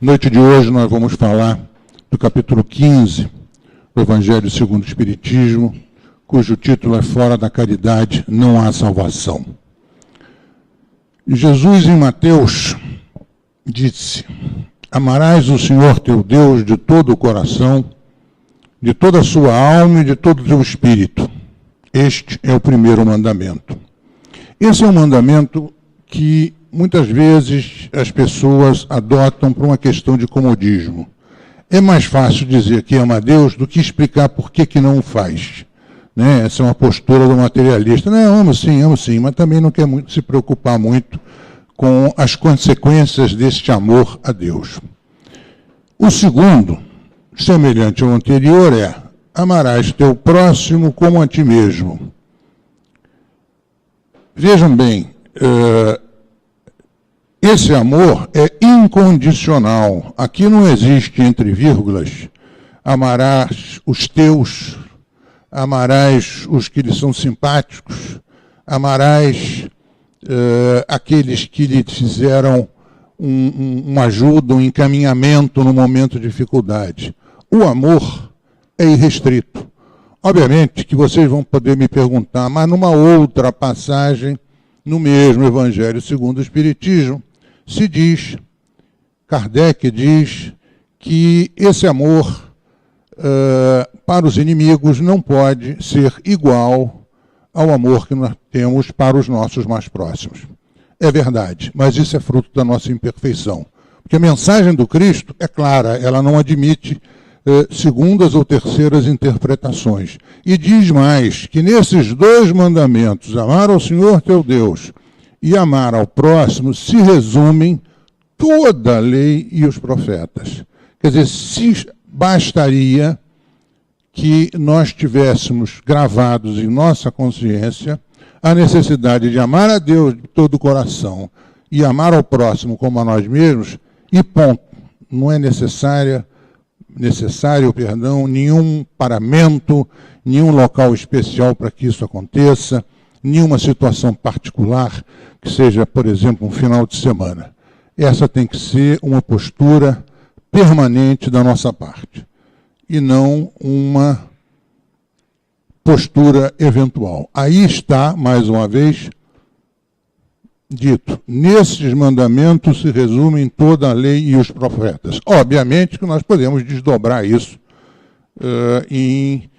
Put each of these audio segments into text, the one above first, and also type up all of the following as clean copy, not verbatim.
Noite de hoje nós vamos falar do capítulo 15 do Evangelho segundo o Espiritismo, cujo título é Fora da Caridade não há salvação. Jesus em Mateus disse: amarás o Senhor teu Deus de todo o coração, de toda a sua alma e de todo o teu espírito. Este é o primeiro mandamento. Esse é um mandamento que muitas vezes as pessoas adotam por uma questão de comodismo. É mais fácil dizer que ama a Deus do que explicar por que não o faz. Né? Essa é uma postura do materialista. Não, amo sim, mas também não quer muito se preocupar muito com as consequências deste amor a Deus. O segundo, semelhante ao anterior, é: amarás teu próximo como a ti mesmo. Vejam bem, esse amor é incondicional. Aqui não existe entre vírgulas. Amarás os teus, amarás os que lhe são simpáticos, amarás aqueles que lhe fizeram uma ajuda, um encaminhamento no momento de dificuldade. O amor é irrestrito. Obviamente que vocês vão poder me perguntar, mas numa outra passagem, no mesmo Evangelho segundo o Espiritismo, se diz, Kardec diz, que esse amor para os inimigos não pode ser igual ao amor que nós temos para os nossos mais próximos. É verdade, mas isso é fruto da nossa imperfeição. Porque a mensagem do Cristo é clara, ela não admite segundas ou terceiras interpretações. E diz mais, que nesses dois mandamentos, amar ao Senhor teu Deus e amar ao próximo, se resumem toda a lei e os profetas. Quer dizer, se bastaria que nós tivéssemos gravados em nossa consciência a necessidade de amar a Deus de todo o coração e amar ao próximo como a nós mesmos, e ponto. Não é necessário, nenhum paramento, nenhum local especial para que isso aconteça, nenhuma situação particular, que seja, por exemplo, um final de semana. Essa tem que ser uma postura permanente da nossa parte, e não uma postura eventual. Aí está, mais uma vez, dito, nesses mandamentos se resumem toda a lei e os profetas. Obviamente que nós podemos desdobrar isso em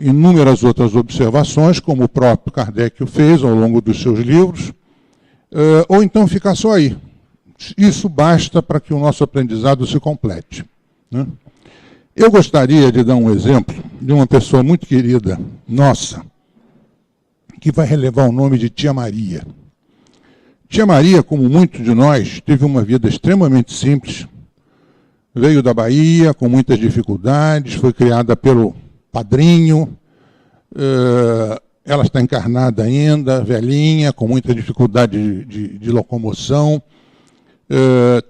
inúmeras outras observações, como o próprio Kardec o fez ao longo dos seus livros, ou então ficar só aí. Isso basta para que o nosso aprendizado se complete. Né? Eu gostaria de dar um exemplo de uma pessoa muito querida nossa, que vai relevar o nome de Tia Maria. Tia Maria, como muitos de nós, teve uma vida extremamente simples. Veio da Bahia com muitas dificuldades, foi criada pelo padrinho. Ela está encarnada ainda, velhinha, com muita dificuldade de locomoção.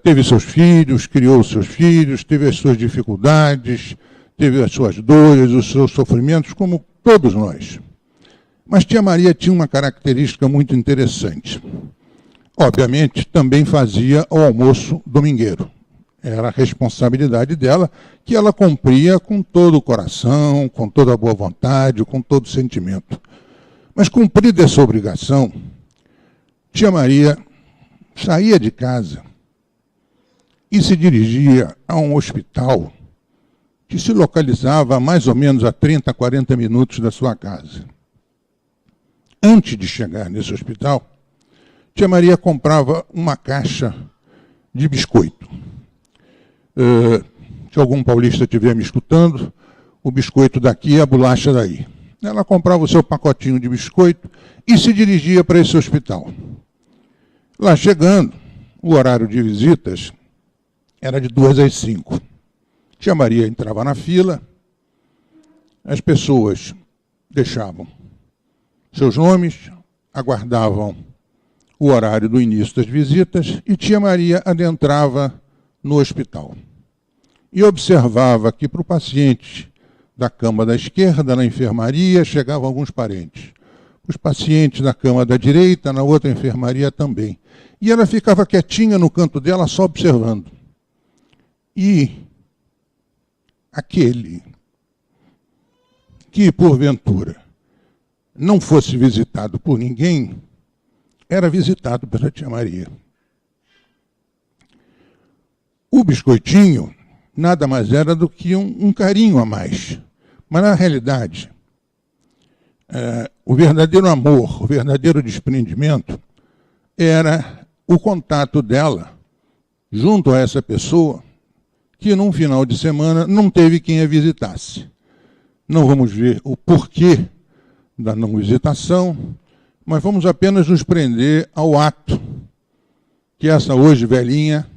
Teve seus filhos, criou seus filhos, teve as suas dificuldades, teve as suas dores, os seus sofrimentos, como todos nós. Mas Tia Maria tinha uma característica muito interessante. Obviamente, também fazia o almoço domingueiro. Era a responsabilidade dela, que ela cumpria com todo o coração, com toda a boa vontade, com todo o sentimento. Mas, cumprida essa obrigação, Tia Maria saía de casa e se dirigia a um hospital que se localizava a mais ou menos a 30, 40 minutos da sua casa. Antes de chegar nesse hospital, Tia Maria comprava uma caixa de biscoito. Se algum paulista estiver me escutando, o biscoito daqui é a bolacha daí. Ela comprava o seu pacotinho de biscoito e se dirigia para esse hospital. Lá chegando, o horário de visitas era de 2 às 5. Tia Maria entrava na fila, as pessoas deixavam seus nomes, aguardavam o horário do início das visitas e Tia Maria adentrava no hospital. E observava que para o paciente da cama da esquerda, na enfermaria, chegavam alguns parentes. Os pacientes da cama da direita, na outra enfermaria também. E ela ficava quietinha no canto dela, só observando. E aquele que, porventura, não fosse visitado por ninguém, era visitado pela tia Maria. O biscoitinho nada mais era do que um carinho a mais. Mas, na realidade, o verdadeiro amor, o verdadeiro desprendimento, era o contato dela junto a essa pessoa que, num final de semana, não teve quem a visitasse. Não vamos ver o porquê da não visitação, mas vamos apenas nos prender ao ato que essa hoje velhinha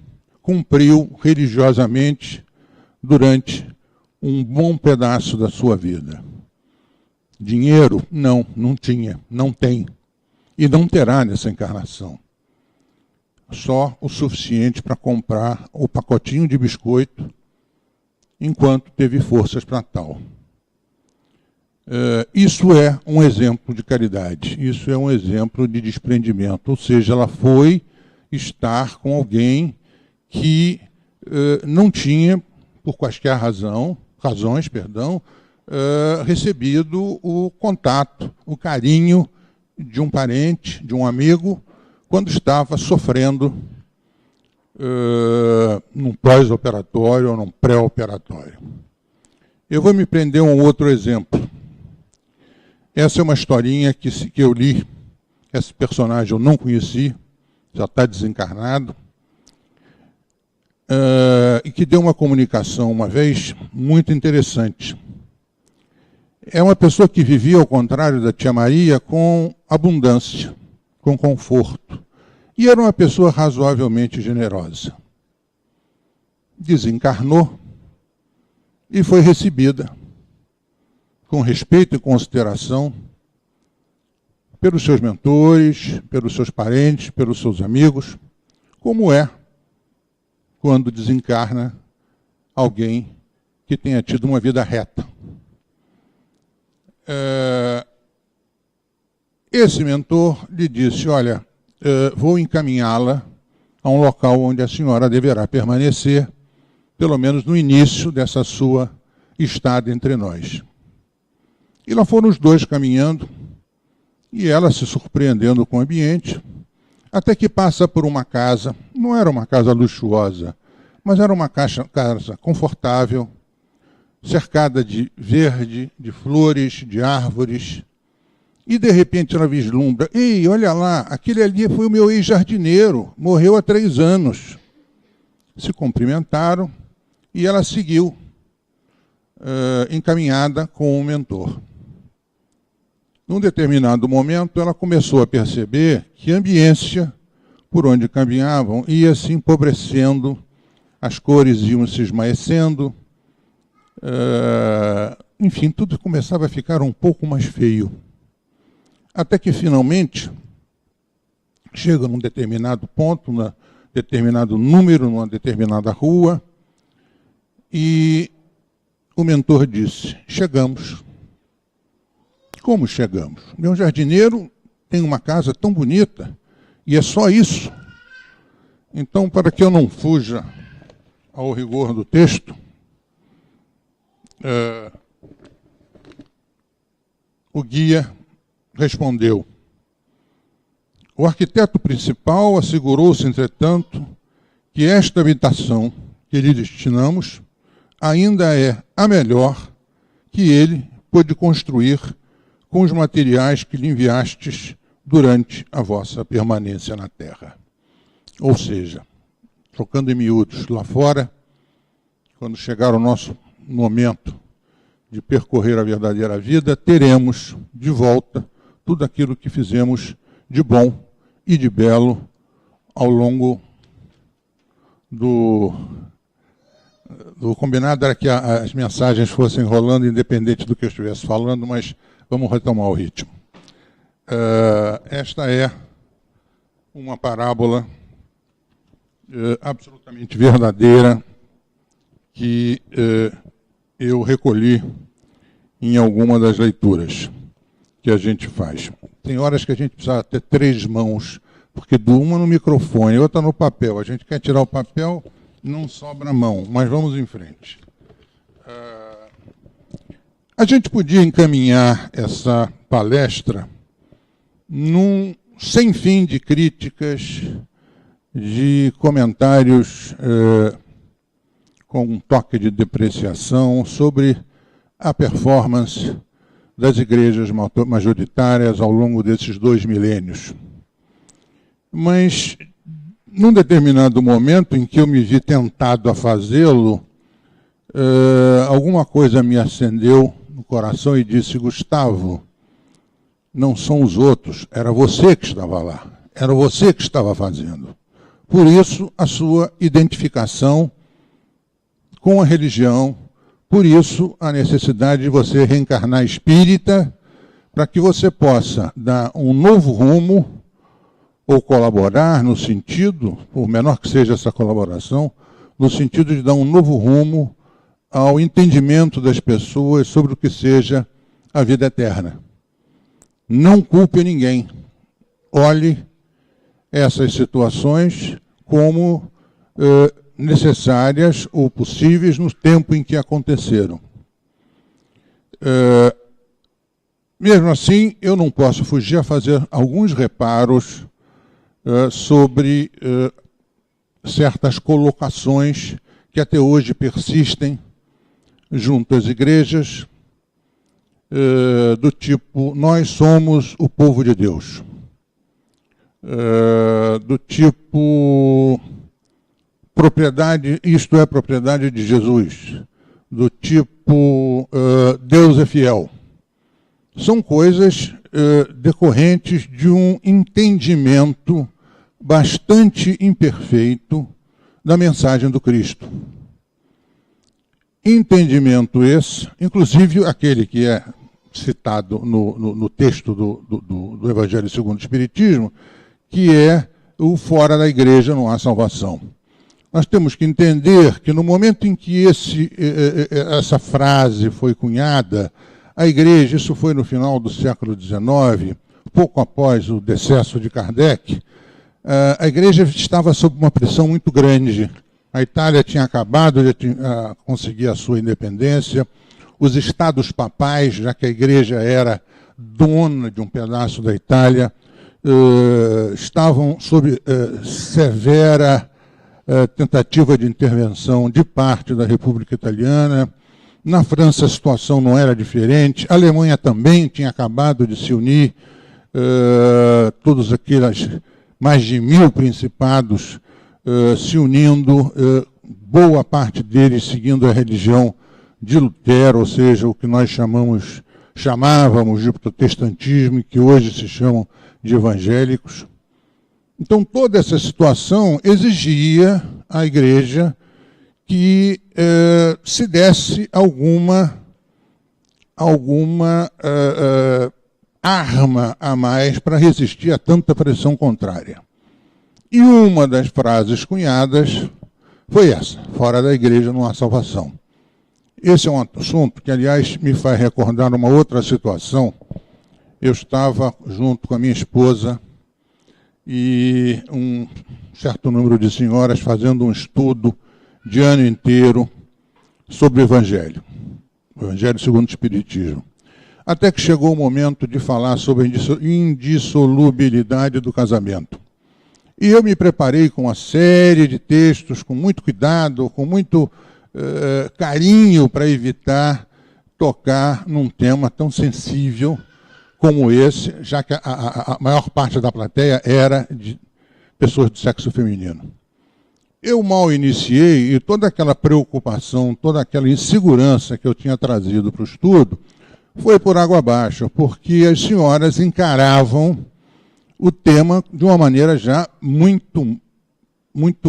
cumpriu religiosamente durante um bom pedaço da sua vida. Dinheiro? Não tinha, não tem. E não terá nessa encarnação. Só o suficiente para comprar o pacotinho de biscoito enquanto teve forças para tal. Isso é um exemplo de caridade, isso é um exemplo de desprendimento, ou seja, ela foi estar com alguém que não tinha, por quaisquer razões, recebido o contato, o carinho de um parente, de um amigo, quando estava sofrendo num pós-operatório ou num pré-operatório. Eu vou me prender a um outro exemplo. Essa é uma historinha que eu li, esse personagem eu não conheci, já está desencarnado, e que deu uma comunicação uma vez muito interessante. É uma pessoa que vivia, ao contrário da tia Maria, com abundância, com conforto. E era uma pessoa razoavelmente generosa. Desencarnou e foi recebida com respeito e consideração pelos seus mentores, pelos seus parentes, pelos seus amigos, como é quando desencarna alguém que tenha tido uma vida reta. Esse mentor lhe disse, olha, vou encaminhá-la a um local onde a senhora deverá permanecer, pelo menos no início dessa sua estada entre nós. E lá foram os dois caminhando, e ela se surpreendendo com o ambiente, até que passa por uma casa, não era uma casa luxuosa, mas era uma casa confortável, cercada de verde, de flores, de árvores, e de repente ela vislumbra, ei, olha lá, aquele ali foi o meu ex-jardineiro, morreu há 3 anos. Se cumprimentaram, e ela seguiu, encaminhada com o mentor. Num determinado momento, ela começou a perceber que a ambiência por onde caminhavam ia se empobrecendo, as cores iam se esmaecendo, enfim, tudo começava a ficar um pouco mais feio. Até que, finalmente, chega num determinado ponto, num determinado número, numa determinada rua, e o mentor disse, chegamos. Como chegamos? Meu jardineiro tem uma casa tão bonita, e é só isso. Então, para que eu não fuja ao rigor do texto, o guia respondeu, o arquiteto principal assegurou-se, entretanto, que esta habitação que lhe destinamos ainda é a melhor que ele pôde construir com os materiais que lhe enviastes durante a vossa permanência na terra. Ou seja, trocando em miúdos, lá fora, quando chegar o nosso momento de percorrer a verdadeira vida, teremos de volta tudo aquilo que fizemos de bom e de belo ao longo do combinado era que as mensagens fossem rolando independente do que eu estivesse falando, mas vamos retomar o ritmo. Esta é uma parábola absolutamente verdadeira que eu recolhi em alguma das leituras que a gente faz. Tem horas que a gente precisa ter 3 mãos, porque uma no microfone, outra no papel. A gente quer tirar o papel não sobra mão, mas vamos em frente. A gente podia encaminhar essa palestra num sem fim de críticas, de comentários com um toque de depreciação sobre a performance das igrejas majoritárias ao longo desses 2 milênios. Mas, num determinado momento em que eu me vi tentado a fazê-lo, alguma coisa me acendeu no coração e disse: Gustavo, não são os outros, era você que estava lá, era você que estava fazendo. Por isso, a sua identificação com a religião, por isso, a necessidade de você reencarnar espírita, para que você possa dar um novo rumo, ou colaborar no sentido, por menor que seja essa colaboração, no sentido de dar um novo rumo ao entendimento das pessoas sobre o que seja a vida eterna. Não culpe ninguém. Olhe essas situações como necessárias ou possíveis no tempo em que aconteceram. Mesmo assim, eu não posso fugir a fazer alguns reparos sobre certas colocações que até hoje persistem junto às igrejas, do tipo: nós somos o povo de Deus, do tipo: propriedade, isto é propriedade de Jesus, do tipo: Deus é fiel. São coisas decorrentes de um entendimento bastante imperfeito da mensagem do Cristo. Entendimento esse, inclusive aquele que é citado no texto do Evangelho segundo o Espiritismo, que é o fora da igreja não há salvação. Nós temos que entender que no momento em que essa frase foi cunhada, a igreja, isso foi no final do século XIX, pouco após o decesso de Kardec, a igreja estava sob uma pressão muito grande. A Itália tinha acabado de conseguir a sua independência, os estados papais, já que a igreja era dona de um pedaço da Itália, estavam sob severa tentativa de intervenção de parte da República Italiana. Na França a situação não era diferente, a Alemanha também tinha acabado de se unir, todos aqueles mais de 1000 principados se unindo, boa parte deles seguindo a religião de Lutero, ou seja, o que nós chamávamos de protestantismo, e que hoje se chamam de evangélicos. Então, toda essa situação exigia à igreja que se desse alguma arma a mais para resistir a tanta pressão contrária. E uma das frases cunhadas foi essa: fora da igreja não há salvação. Esse é um assunto que, aliás, me faz recordar uma outra situação. Eu estava junto com a minha esposa e um certo número de senhoras fazendo um estudo de ano inteiro sobre o Evangelho segundo o Espiritismo. Até que chegou o momento de falar sobre a indissolubilidade do casamento. E eu me preparei com uma série de textos, com muito cuidado, com muito carinho, para evitar tocar num tema tão sensível como esse, já que a maior parte da plateia era de pessoas do sexo feminino. Eu mal iniciei, e toda aquela preocupação, toda aquela insegurança que eu tinha trazido para o estudo, foi por água abaixo, porque as senhoras encaravam o tema de uma maneira já muito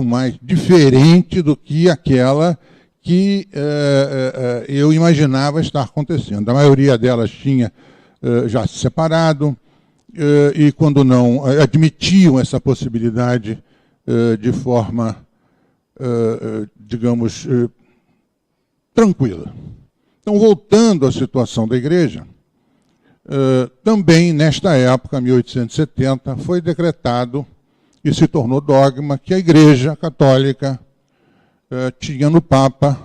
mais diferente do que aquela que eu imaginava estar acontecendo. A maioria delas tinha já se separado, e quando não admitiam essa possibilidade de forma, digamos, tranquila. Então, voltando à situação da igreja, também nesta época, 1870, foi decretado e se tornou dogma que a Igreja Católica tinha no Papa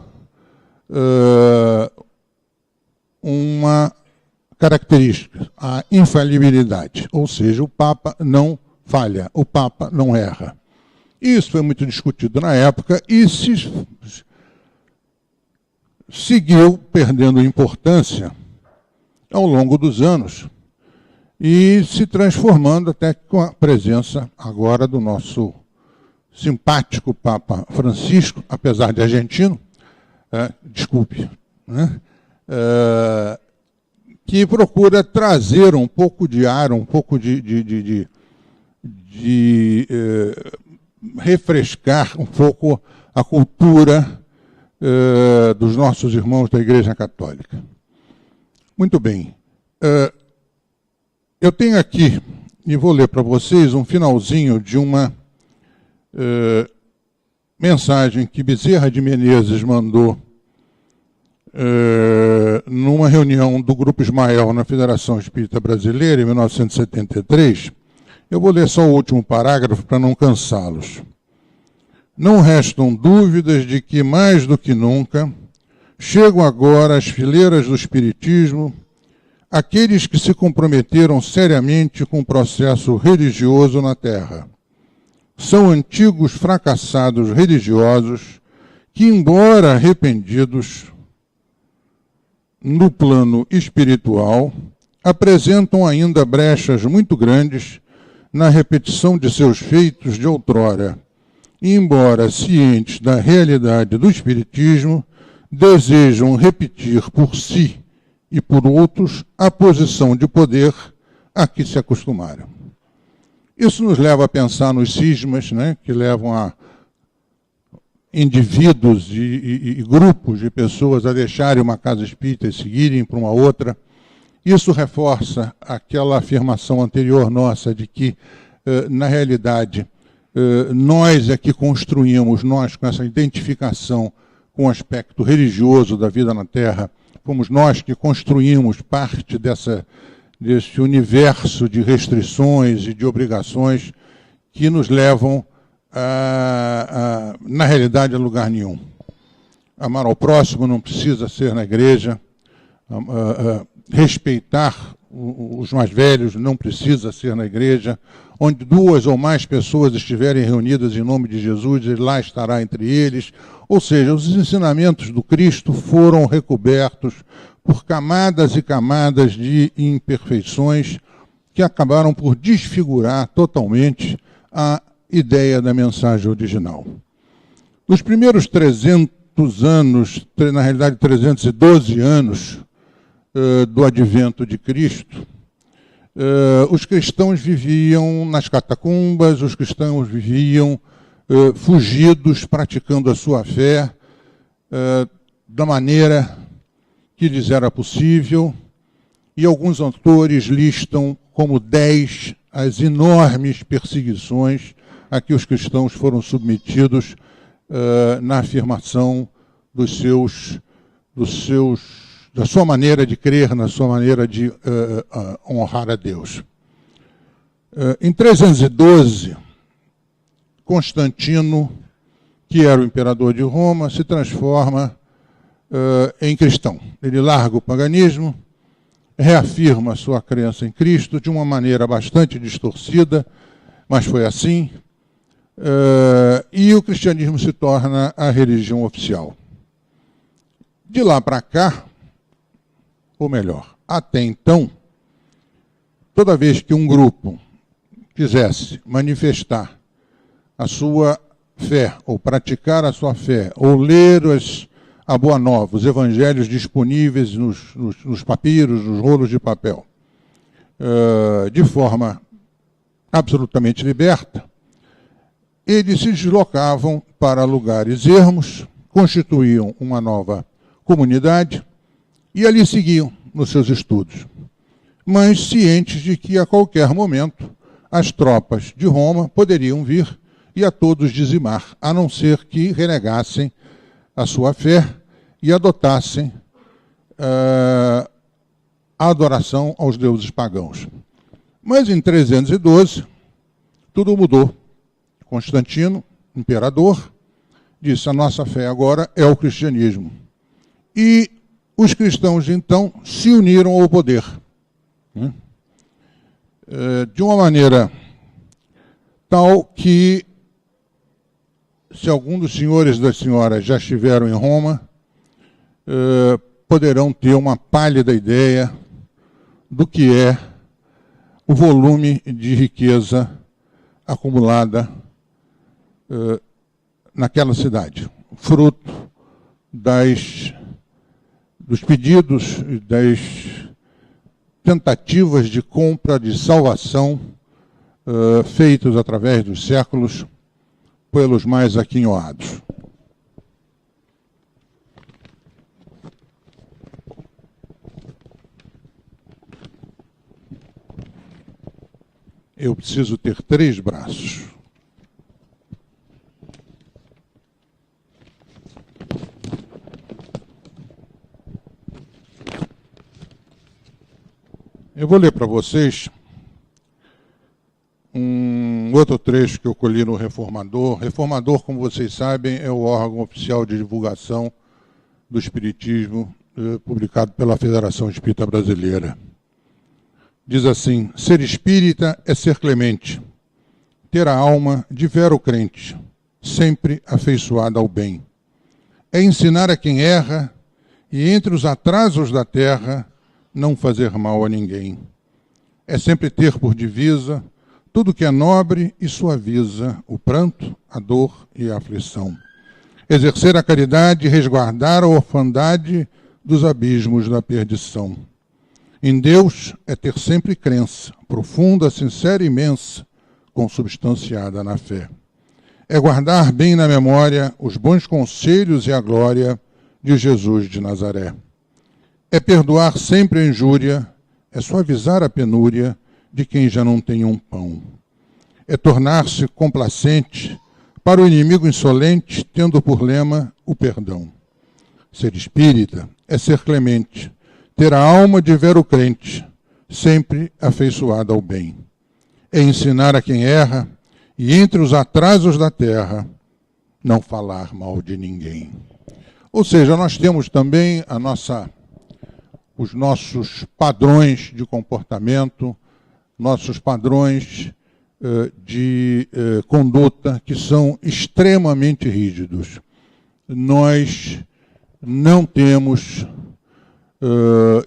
uma característica, a infalibilidade, ou seja, o Papa não falha, o Papa não erra. Isso foi muito discutido na época e se seguiu perdendo importância ao longo dos anos e se transformando até com a presença agora do nosso simpático Papa Francisco, apesar de argentino, que procura trazer um pouco de ar, um pouco de refrescar um pouco a cultura dos nossos irmãos da Igreja Católica. Muito bem. Eu tenho aqui, e vou ler para vocês, um finalzinho de uma mensagem que Bezerra de Menezes mandou numa reunião do Grupo Ismael na Federação Espírita Brasileira, em 1973. Eu vou ler só o último parágrafo para não cansá-los. Não restam dúvidas de que, mais do que nunca, chegam agora às fileiras do Espiritismo aqueles que se comprometeram seriamente com o processo religioso na Terra. São antigos fracassados religiosos que, embora arrependidos no plano espiritual, apresentam ainda brechas muito grandes na repetição de seus feitos de outrora, e, embora cientes da realidade do Espiritismo, desejam repetir por si e por outros a posição de poder a que se acostumaram. Isso nos leva a pensar nos cismas, né, que levam a indivíduos e grupos de pessoas a deixarem uma casa espírita e seguirem para uma outra. Isso reforça aquela afirmação anterior nossa de que, na realidade, nós é que construímos, nós com essa identificação com o aspecto religioso da vida na Terra, fomos nós que construímos parte desse universo de restrições e de obrigações que nos levam, na realidade, a lugar nenhum. Amar ao próximo não precisa ser na igreja, respeitar os mais velhos não precisa ser na igreja, onde duas ou mais pessoas estiverem reunidas em nome de Jesus, ele lá estará entre eles. Ou seja, os ensinamentos do Cristo foram recobertos por camadas e camadas de imperfeições que acabaram por desfigurar totalmente a ideia da mensagem original. Nos primeiros 300 anos, na realidade 312 anos do advento de Cristo, os cristãos viviam nas catacumbas, os cristãos viviam fugidos, praticando a sua fé da maneira que lhes era possível, e alguns autores listam como 10 as enormes perseguições a que os cristãos foram submetidos na afirmação da sua maneira de crer, na sua maneira de honrar a Deus. Em 312, Constantino, que era o imperador de Roma, se transforma em cristão. Ele larga o paganismo, reafirma sua crença em Cristo de uma maneira bastante distorcida, mas foi assim, e o cristianismo se torna a religião oficial. De lá para cá, ou melhor, até então, toda vez que um grupo quisesse manifestar a sua fé, ou praticar a sua fé, ou ler a Boa Nova, os evangelhos disponíveis nos papiros, nos rolos de papel, de forma absolutamente liberta, eles se deslocavam para lugares ermos, constituíam uma nova comunidade e ali seguiam nos seus estudos, mas cientes de que a qualquer momento as tropas de Roma poderiam vir e a todos dizimar, a não ser que renegassem a sua fé e adotassem a adoração aos deuses pagãos. Mas em 312, tudo mudou. Constantino, imperador, disse: a nossa fé agora é o cristianismo. E os cristãos, então, se uniram ao poder, né? De uma maneira tal que, se algum dos senhores e das senhoras já estiveram em Roma, poderão ter uma pálida ideia do que é o volume de riqueza acumulada naquela cidade, fruto dos pedidos e das tentativas de compra, de salvação, feitos através dos séculos pelos mais aquinhoados. Eu preciso ter 3 braços. Eu vou ler para vocês um outro trecho que eu colhi no Reformador. Reformador, como vocês sabem, é o órgão oficial de divulgação do Espiritismo, publicado pela Federação Espírita Brasileira. Diz assim: ser espírita é ser clemente, ter a alma de vero crente, sempre afeiçoada ao bem. É ensinar a quem erra e entre os atrasos da terra não fazer mal a ninguém. É sempre ter por divisa tudo que é nobre e suaviza o pranto, a dor e a aflição. Exercer a caridade e resguardar a orfandade dos abismos da perdição. Em Deus é ter sempre crença, profunda, sincera e imensa, consubstanciada na fé. É guardar bem na memória os bons conselhos e a glória de Jesus de Nazaré. É perdoar sempre a injúria, é suavizar a penúria de quem já não tem um pão. É tornar-se complacente para o inimigo insolente, tendo por lema o perdão. Ser espírita é ser clemente, ter a alma de vero crente, sempre afeiçoada ao bem. É ensinar a quem erra e entre os atrasos da terra não falar mal de ninguém. Ou seja, nós temos também os nossos padrões de comportamento, nossos padrões de conduta que são extremamente rígidos. Nós não temos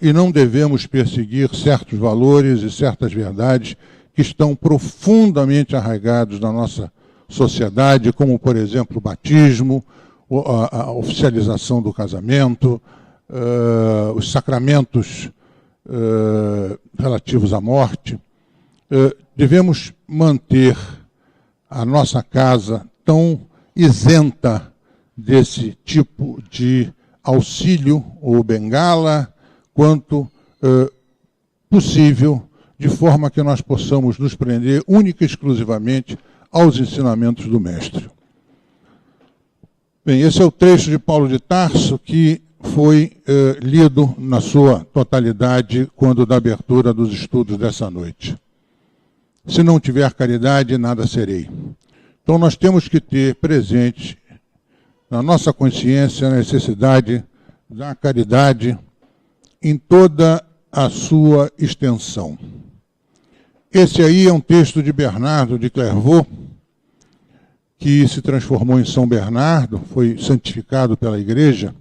e não devemos perseguir certos valores e certas verdades que estão profundamente arraigados na nossa sociedade, como, por exemplo, o batismo, a oficialização do casamento, os sacramentos relativos à morte. Devemos manter a nossa casa tão isenta desse tipo de auxílio ou bengala quanto possível, de forma que nós possamos nos prender única e exclusivamente aos ensinamentos do Mestre. Bem, esse é o trecho de Paulo de Tarso que foi lido na sua totalidade quando da abertura dos estudos dessa noite. Se não tiver caridade, nada serei. Então nós temos que ter presente na nossa consciência a necessidade da caridade em toda a sua extensão. Esse aí é um texto de Bernardo de Clairvaux, que se transformou em São Bernardo, foi santificado pela Igreja,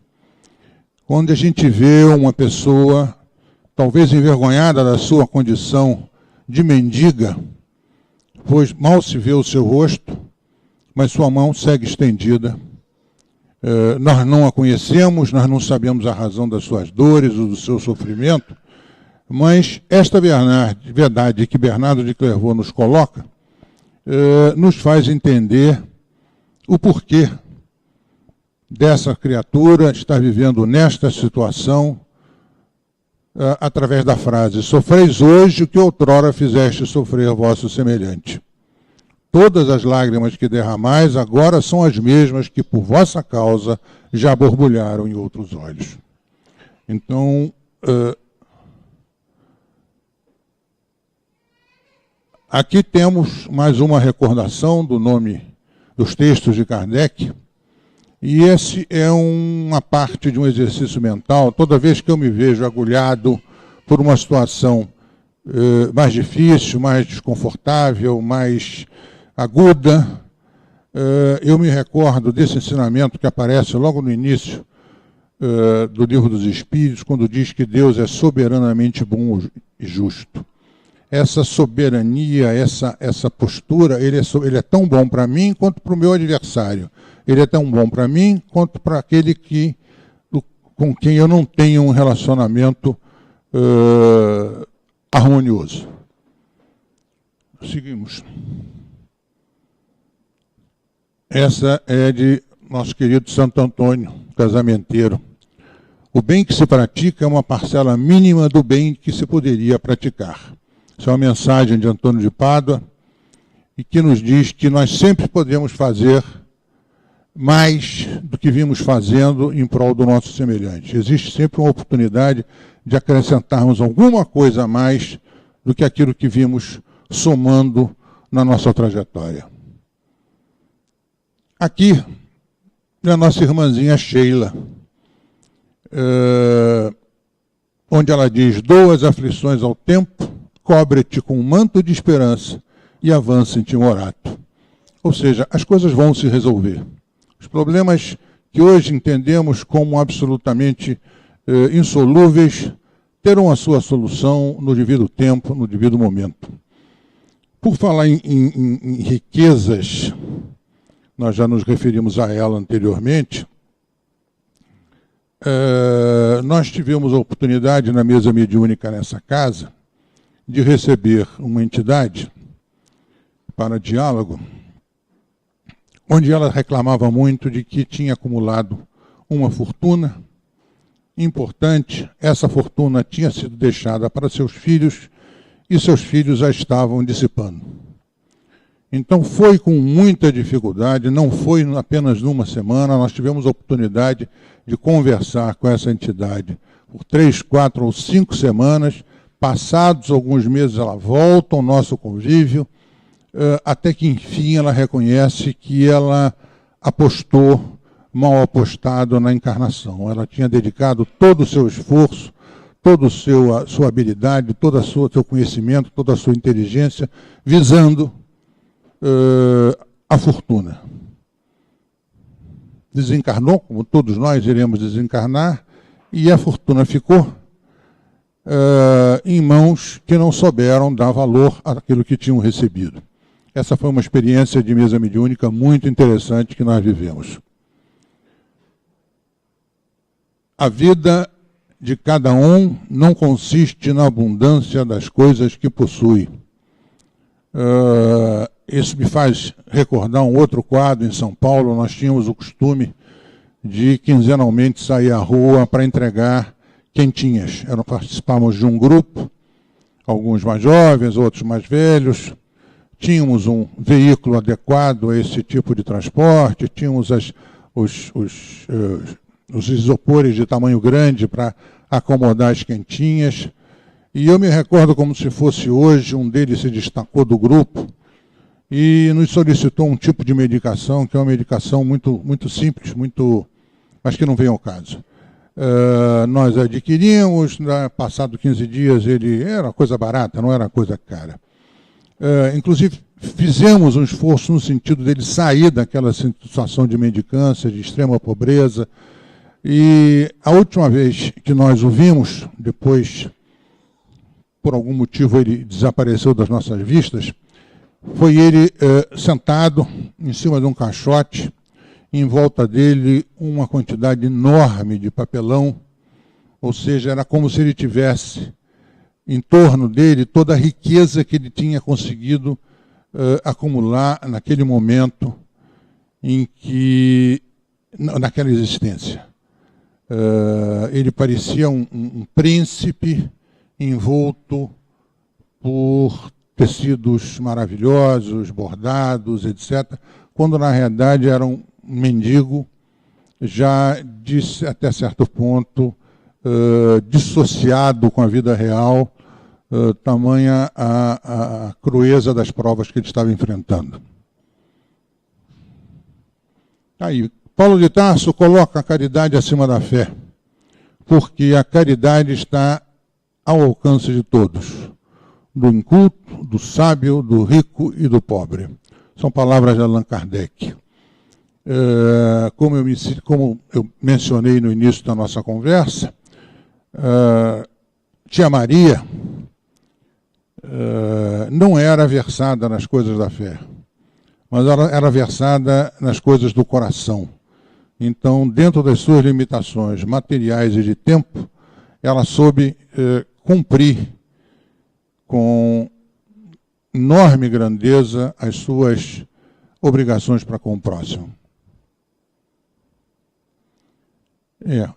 onde a gente vê uma pessoa, talvez envergonhada da sua condição de mendiga, pois mal se vê o seu rosto, mas sua mão segue estendida. Nós não a conhecemos, nós não sabemos a razão das suas dores ou do seu sofrimento, mas esta verdade que Bernardo de Clairvaux nos coloca, nos faz entender o porquê dessa criatura estar vivendo nesta situação, através da frase: sofreis hoje o que outrora fizeste sofrer vosso semelhante. Todas as lágrimas que derramais agora são as mesmas que por vossa causa já borbulharam em outros olhos. Então, aqui temos mais uma recordação do nome dos textos de Kardec, E esse é uma parte de um exercício mental. Toda vez que eu me vejo agulhado por uma situação mais difícil, mais desconfortável, mais aguda, eu me recordo desse ensinamento que aparece logo no início do Livro dos Espíritos, quando diz que Deus é soberanamente bom e justo. Essa soberania, essa postura, ele é tão bom para mim quanto para o meu adversário. Ele é tão bom para mim quanto para aquele com quem eu não tenho um relacionamento harmonioso. Seguimos. Essa é de nosso querido Santo Antônio, casamenteiro. O bem que se pratica é uma parcela mínima do bem que se poderia praticar. Essa é uma mensagem de Antônio de Pádua, e que nos diz que nós sempre podemos fazer mais do que vimos fazendo em prol do nosso semelhante. Existe sempre uma oportunidade de acrescentarmos alguma coisa a mais do que aquilo que vimos somando na nossa trajetória. Aqui, a nossa irmãzinha Sheila, onde ela diz: doa as aflições ao tempo, cobre-te com um manto de esperança e avança em timorato. Ou seja, as coisas vão se resolver. Os problemas que hoje entendemos como absolutamente insolúveis terão a sua solução no devido tempo, no devido momento. Por falar em riquezas, nós já nos referimos a ela anteriormente, nós tivemos a oportunidade na mesa mediúnica nessa casa de receber uma entidade para diálogo, onde ela reclamava muito de que tinha acumulado uma fortuna importante. Essa fortuna tinha sido deixada para seus filhos e seus filhos a estavam dissipando. Então foi com muita dificuldade, não foi apenas numa semana, nós tivemos a oportunidade de conversar com essa entidade por 3, 4 ou 5 semanas. Passados alguns meses ela volta ao nosso convívio, até que enfim ela reconhece que ela apostou mal apostado na encarnação. Ela tinha dedicado todo o seu esforço, toda a sua habilidade, todo o seu conhecimento, toda a sua inteligência, visando a fortuna. Desencarnou, como todos nós iremos desencarnar, e a fortuna ficou em mãos que não souberam dar valor àquilo que tinham recebido. Essa foi uma experiência de mesa mediúnica muito interessante que nós vivemos. A vida de cada um não consiste na abundância das coisas que possui. Isso me faz recordar um outro quadro em São Paulo. Nós tínhamos o costume de quinzenalmente sair à rua para entregar quentinhas. Participávamos de um grupo, alguns mais jovens, outros mais velhos. Tínhamos um veículo adequado a esse tipo de transporte, tínhamos os isopores de tamanho grande para acomodar as quentinhas. E eu me recordo como se fosse hoje, um deles se destacou do grupo e nos solicitou um tipo de medicação, que é uma medicação muito, muito simples, mas que não vem ao caso. Nós adquirimos, passado 15 dias, ele era coisa barata, não era coisa cara. Inclusive, fizemos um esforço no sentido dele sair daquela situação de mendicância, de extrema pobreza. E a última vez que nós o vimos, depois, por algum motivo, ele desapareceu das nossas vistas, foi ele sentado em cima de um caixote, em volta dele uma quantidade enorme de papelão, ou seja, era como se ele tivesse em torno dele toda a riqueza que ele tinha conseguido acumular naquele momento naquela existência. Ele parecia um príncipe envolto por tecidos maravilhosos, bordados, etc., quando na realidade era um mendigo já até certo ponto dissociado com a vida real, tamanha a crueza das provas que ele estava enfrentando. Aí, Paulo de Tarso coloca a caridade acima da fé, porque a caridade está ao alcance de todos, do inculto, do sábio, do rico e do pobre. São palavras de Allan Kardec. Como eu mencionei no início da nossa conversa, Tia Maria não era versada nas coisas da fé, mas ela era versada nas coisas do coração. Então, dentro das suas limitações materiais e de tempo, ela soube cumprir com enorme grandeza as suas obrigações para com o próximo.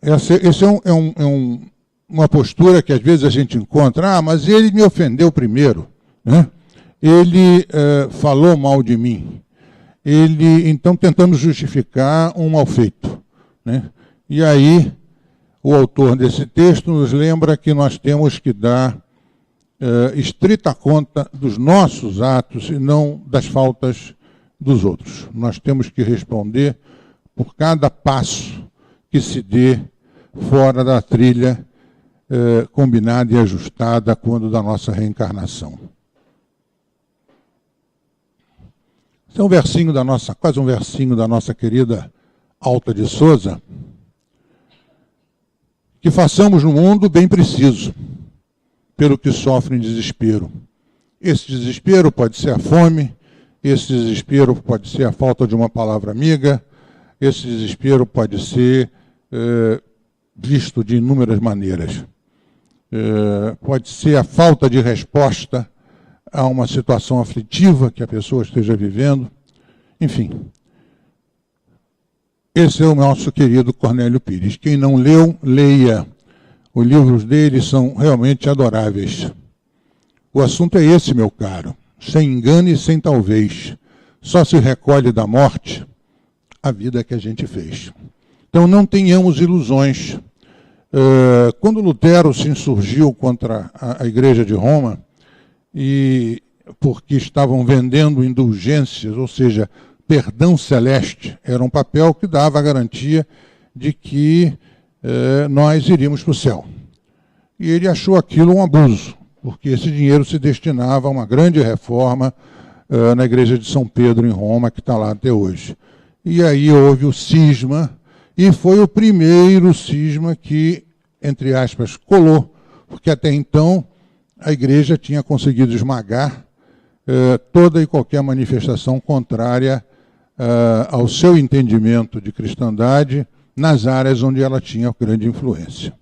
Essa é uma postura que às vezes a gente encontra, mas ele me ofendeu primeiro, né? Ele falou mal de mim. Então tentamos justificar um mal feito, né? E aí o autor desse texto nos lembra que nós temos que dar estrita conta dos nossos atos e não das faltas dos outros. Nós temos que responder por cada passo que se dê fora da trilha combinada e ajustada quando da nossa reencarnação. Esse é um versinho da nossa, quase um versinho da nossa querida Alta de Souza. Que façamos no mundo bem preciso, pelo que sofrem desespero. Esse desespero pode ser a fome, esse desespero pode ser a falta de uma palavra amiga, esse desespero pode ser visto de inúmeras maneiras. Pode ser a falta de resposta a uma situação aflitiva que a pessoa esteja vivendo. Enfim, esse é o nosso querido Cornélio Pires. Quem não leu, leia. Os livros dele são realmente adoráveis. O assunto é esse, meu caro. Sem engano e sem talvez. Só se recolhe da morte a vida que a gente fez. Então não tenhamos ilusões. Quando Lutero se insurgiu contra a Igreja de Roma, e porque estavam vendendo indulgências, ou seja, perdão celeste, era um papel que dava a garantia de que nós iríamos para o céu. E ele achou aquilo um abuso, porque esse dinheiro se destinava a uma grande reforma na igreja de São Pedro, em Roma, que está lá até hoje. E aí houve o cisma, e foi o primeiro cisma que, entre aspas, colou, porque até então a igreja tinha conseguido esmagar toda e qualquer manifestação contrária ao seu entendimento de cristandade nas áreas onde ela tinha grande influência.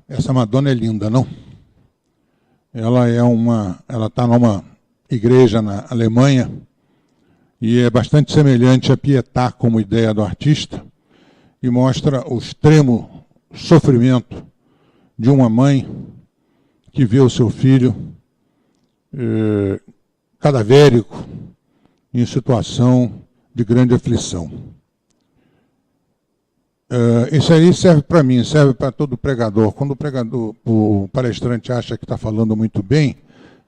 Essa Madonna é linda, não? Ela está numa igreja na Alemanha e é bastante semelhante a Pietà como ideia do artista e mostra o extremo sofrimento de uma mãe que vê o seu filho cadavérico em situação de grande aflição. Isso aí serve para mim, serve para todo pregador. Quando o palestrante acha que está falando muito bem,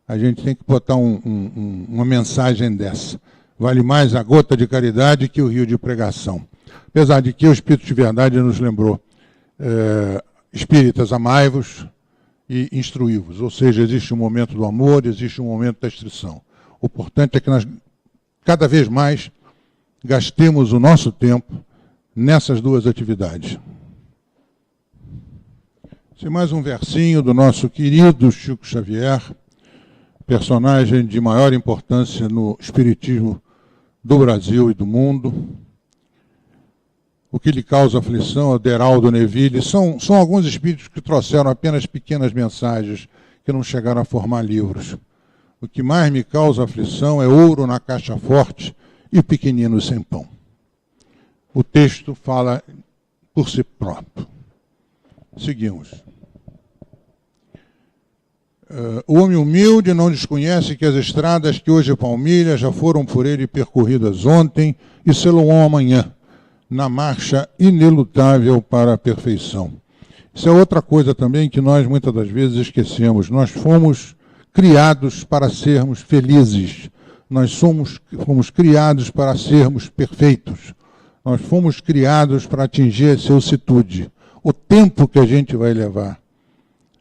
a gente tem que botar uma mensagem dessa. Vale mais a gota de caridade que o rio de pregação. Apesar de que o Espírito de Verdade nos lembrou, espíritas, amai-vos e instruí-vos. Ou seja, existe um momento do amor, existe um momento da instrução. O importante é que nós, cada vez mais, gastemos o nosso tempo nessas duas atividades. Esse é mais um versinho do nosso querido Chico Xavier, personagem de maior importância no espiritismo do Brasil e do mundo. O que lhe causa aflição, é Deraldo Neville. São alguns espíritos que trouxeram apenas pequenas mensagens, que não chegaram a formar livros. O que mais me causa aflição é ouro na caixa forte e pequenino sem pão. O texto fala por si próprio. Seguimos. O homem humilde não desconhece que as estradas que hoje palmilha já foram por ele percorridas ontem e serão amanhã, na marcha inelutável para a perfeição. Isso é outra coisa também que nós muitas das vezes esquecemos. Nós fomos criados para sermos felizes, Nós fomos criados para sermos perfeitos. Nós fomos criados para atingir a excelsitude. O tempo que a gente vai levar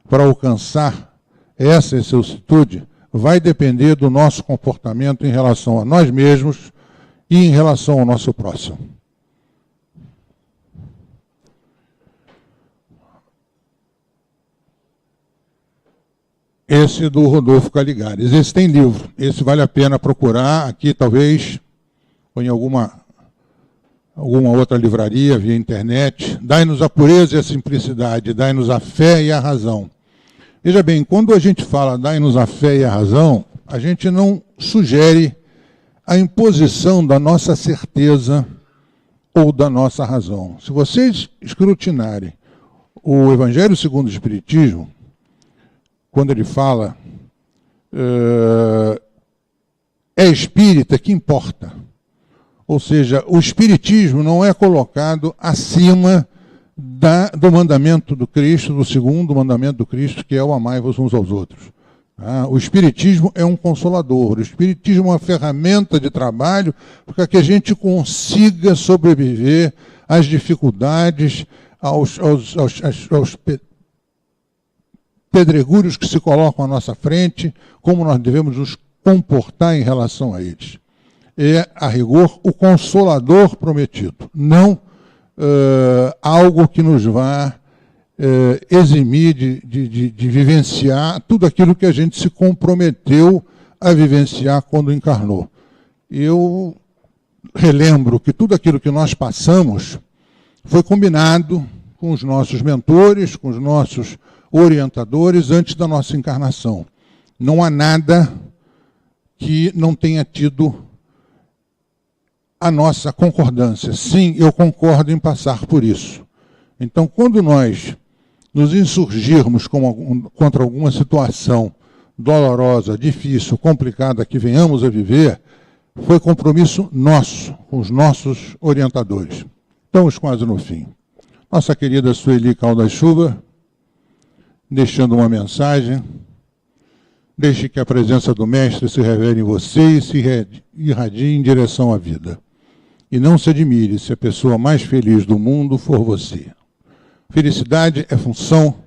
para alcançar essa excelsitude vai depender do nosso comportamento em relação a nós mesmos e em relação ao nosso próximo. Esse do Rodolfo Caligares. Esse tem livro. Esse vale a pena procurar aqui, talvez, ou em alguma outra livraria, via internet. Dai-nos a pureza e a simplicidade, dai-nos a fé e a razão. Veja bem, quando a gente fala dai-nos a fé e a razão, a gente não sugere a imposição da nossa certeza ou da nossa razão. Se vocês escrutinarem o Evangelho segundo o Espiritismo, quando ele fala é espírita que importa. Ou seja, o espiritismo não é colocado acima do mandamento do Cristo, do segundo mandamento do Cristo, que é o amai-vos uns aos outros. O espiritismo é um consolador, o espiritismo é uma ferramenta de trabalho para que a gente consiga sobreviver às dificuldades, aos pedregulhos que se colocam à nossa frente, como nós devemos nos comportar em relação a eles. É, a rigor, o consolador prometido, não algo que nos vá eximir de vivenciar tudo aquilo que a gente se comprometeu a vivenciar quando encarnou. Eu relembro que tudo aquilo que nós passamos foi combinado com os nossos mentores, com os nossos orientadores antes da nossa encarnação. Não há nada que não tenha tido a nossa concordância. Sim, eu concordo em passar por isso. Então, quando nós nos insurgirmos contra alguma situação dolorosa, difícil, complicada que venhamos a viver, foi compromisso nosso, com os nossos orientadores. Estamos quase no fim. Nossa querida Sueli Caldas Chuva, deixando uma mensagem: deixe que a presença do Mestre se revele em você e se irradie em direção à vida. E não se admire se a pessoa mais feliz do mundo for você. Felicidade é função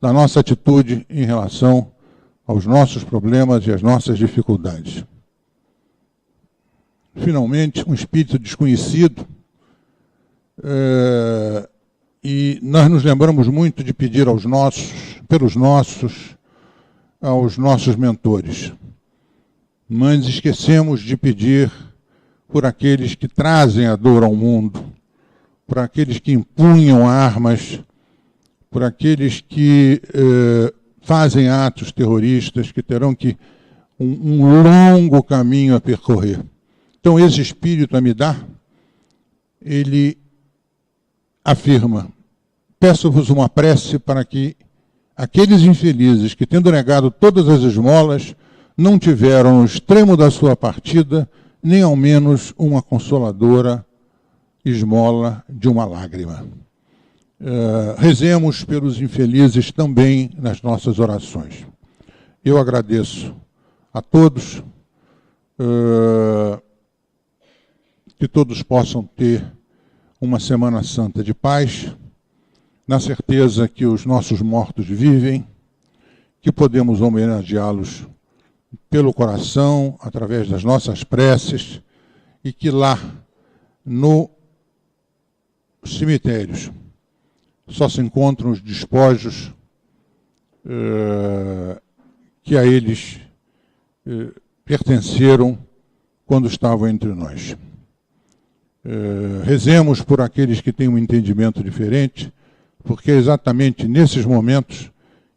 da nossa atitude em relação aos nossos problemas e às nossas dificuldades. Finalmente, um espírito desconhecido, e nós nos lembramos muito de pedir aos nossos mentores, mas esquecemos de pedir por aqueles que trazem a dor ao mundo, por aqueles que empunham armas, por aqueles que fazem atos terroristas, que terão um longo caminho a percorrer. Então, esse espírito Amidá, ele afirma: peço-vos uma prece para que aqueles infelizes que, tendo negado todas as esmolas, não tiveram no extremo da sua partida nem ao menos uma consoladora esmola de uma lágrima. Rezemos pelos infelizes também nas nossas orações. Eu agradeço a todos, que todos possam ter uma Semana Santa de paz, na certeza que os nossos mortos vivem, que podemos homenageá-los pelo coração, através das nossas preces, e que lá, nos cemitérios, só se encontram os despojos que a eles pertenceram quando estavam entre nós. Rezemos por aqueles que têm um entendimento diferente, porque é exatamente nesses momentos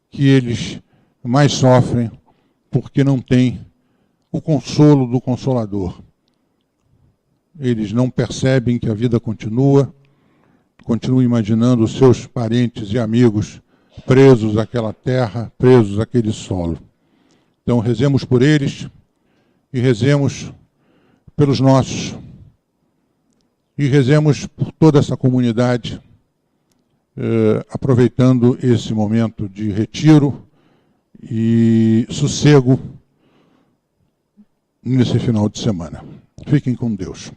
que eles mais sofrem, porque não têm o consolo do Consolador. Eles não percebem que a vida continuam imaginando os seus parentes e amigos presos àquela terra, presos àquele solo. Então, rezemos por eles e rezemos pelos nossos. E rezemos por toda essa comunidade, aproveitando esse momento de retiro e sossego nesse final de semana. Fiquem com Deus.